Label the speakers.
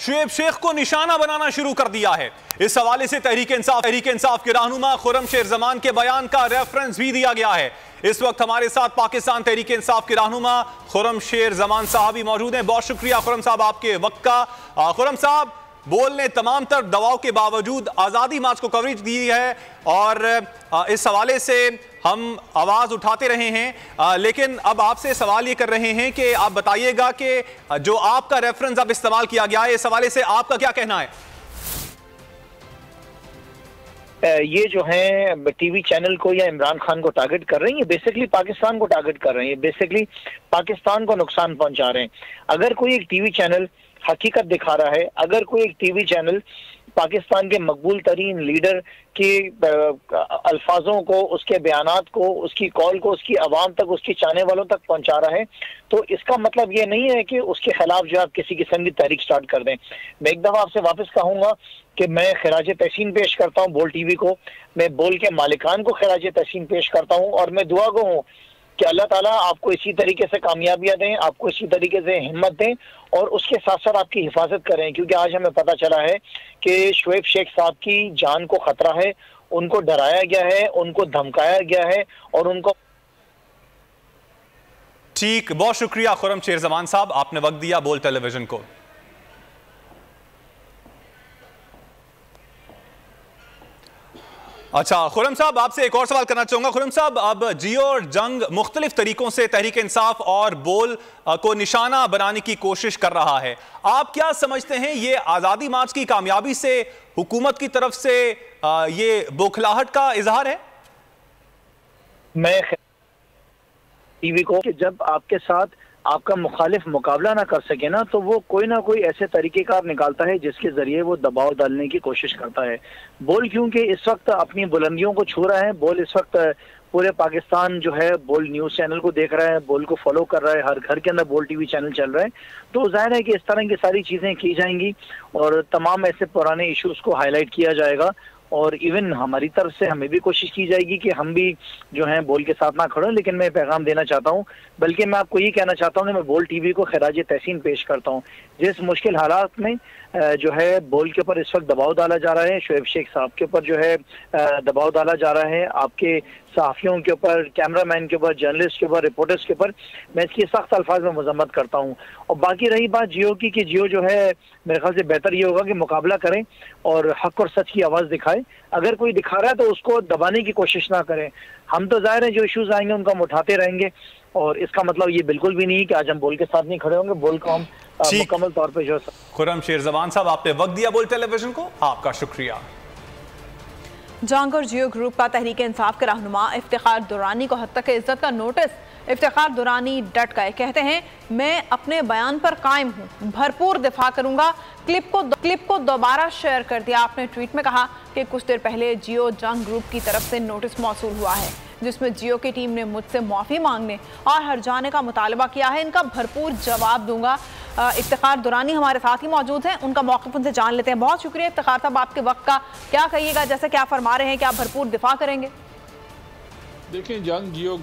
Speaker 1: शुएब शेख को निशाना बनाना शुरू कर दिया है। इस हवाले से तहरीक इंसाफ के रहनुमा खुर्रम शेर जमान के बयान का रेफरेंस भी दिया गया है। इस वक्त हमारे साथ पाकिस्तान तहरीक इंसाफ के रहनुमा खुर्रम शेर जमान साहब भी मौजूद हैं। बहुत शुक्रिया खुर्रम साहब आपके वक्त का। खुर्रम साहब, बोल ने तमाम तर दबाव के बावजूद आज़ादी मार्च को कवरेज दी है और इस हवाले से हम आवाज़ उठाते रहे हैं, लेकिन अब आपसे सवाल ये कर रहे हैं कि आप बताइएगा कि जो आपका रेफरेंस अब इस्तेमाल किया गया है, इस हवाले से आपका क्या कहना है?
Speaker 2: ये जो है टीवी चैनल को या इमरान खान को टारगेट कर रही है, बेसिकली पाकिस्तान को टारगेट कर रही है, बेसिकली पाकिस्तान को नुकसान पहुंचा रहे हैं। अगर कोई एक टीवी चैनल हकीकत दिखा रहा है, अगर कोई एक टीवी चैनल पाकिस्तान के मकबूल तरीन लीडर के अल्फाजों को, उसके बयानात को, उसकी कॉल को उसकी आवाम तक, उसके चाहने वालों तक पहुंचा रहा है, तो इसका मतलब ये नहीं है कि उसके खिलाफ जो आप किसी किस्म की तहरीक स्टार्ट कर दें। मैं एक दफा आपसे वापस कहूंगा कि मैं खिराज तहसीन पेश करता हूँ बोल टीवी को, मैं बोल के मालिकान को खिराज तहसीन पेश करता हूँ और मैं दुआ गो हूँ कि अल्लाह ताला आपको इसी तरीके से कामयाबियां दें, आपको इसी तरीके से हिम्मत दें और उसके साथ साथ आपकी हिफाजत करें, क्योंकि आज हमें पता चला है कि शुएब शेख साहब की जान को खतरा है, उनको डराया गया है, उनको धमकाया गया है और उनको।
Speaker 1: ठीक, बहुत शुक्रिया खुर्रम शेर जमान साहब, आपने वक्त दिया बोल टेलीविजन को। अच्छा खुर्रम साहब, आपसे एक और सवाल करना चाहूंगा। खुर्रम साहब, अब जियो और जंग मुख्तलिफ तरीकों से तहरीक इंसाफ और बोल को निशाना बनाने की कोशिश कर रहा है। आप क्या समझते हैं, ये आज़ादी मार्च की कामयाबी से हुकूमत की तरफ से ये बौखलाहट का इजहार है?
Speaker 2: मैं टीवी को कि जब आपके साथ आपका मुखालिफ मुकाबला ना कर सके ना, तो वो कोई ना कोई ऐसे तरीकेकार निकालता है जिसके जरिए वो दबाव डालने की कोशिश करता है। बोल क्योंकि इस वक्त अपनी बुलंदियों को छू रहा है, बोल इस वक्त पूरे पाकिस्तान जो है बोल न्यूज़ चैनल को देख रहा है, बोल को फॉलो कर रहा है, हर घर के अंदर बोल टीवी चैनल चल रहा है, तो जाहिर है कि इस तरह की सारी चीज़ें की जाएंगी और तमाम ऐसे पुराने इशूज़ को हाईलाइट किया जाएगा और इवन हमारी तरफ से हमें भी कोशिश की जाएगी कि हम भी जो है बोल के साथ ना खड़े। लेकिन मैं पैगाम देना चाहता हूँ, बल्कि मैं आपको ये कहना चाहता हूँ कि मैं बोल टीवी को खिराज तहसीन पेश करता हूँ। जिस मुश्किल हालात में जो है बोल के ऊपर इस वक्त दबाव डाला जा रहा है, शुएब शेख साहब के ऊपर जो है दबाव डाला जा रहा है, आपके सहाफ़ियों के ऊपर, कैमरामैन के ऊपर, जर्नलिस्ट के ऊपर, रिपोर्टर्स के ऊपर, मैं इसकी सख्त अल्फाज में मजम्मत करता हूँ। और बाकी रही बात जियो की, कि जियो जो है मेरे ख्याल से बेहतर ये होगा कि मुकाबला करें और हक और सच की आवाज़ दिखाए। अगर कोई दिखा रहा है तो उसको दबाने की कोशिश ना करें। हम तो जाहिर है जो इशूज़ आएंगे उनको हम उठाते रहेंगे और इसका मतलब ये बिल्कुल भी नहीं कि आज हम बोल के साथ नहीं खड़े होंगे, बोल को हम मुकम्मल तौर पर जो।
Speaker 1: खुर्रम शेर जमान साहब, आपने वक्त दिया बोल टेलीविजन को, आपका शुक्रिया।
Speaker 3: जंग और जियो ग्रुप का तहरीक इंसाफ के रहनुमा इफ्तिखार दुरानी को हद तक इज्जत का नोटिस। इफ्तिखार दुरानी डट गए, कहते हैं मैं अपने बयान पर कायम हूँ, भरपूर दिफा करूंगा। क्लिप को दोबारा शेयर कर दिया। आपने ट्वीट में कहा कि कुछ देर पहले जियो जंग ग्रुप की तरफ से नोटिस मौसूल हुआ है जिसमें जियो की टीम ने मुझसे माफ़ी मांगने और हर जाने का मुतालबा किया है, इनका भरपूर जवाब दूंगा। इफ्तिखार दुरानी हमारे साथ ही मौजूद हैं, उनका मौक़िफ़ उनसे जान लेते हैं। बहुत शुक्रिया इफ्तिखार साहब आपके वक्त का। क्या कहिएगा, जैसे कि आप फरमा रहे हैं कि आप भरपूर दिफा करेंगे?
Speaker 4: देखें, जंग जियो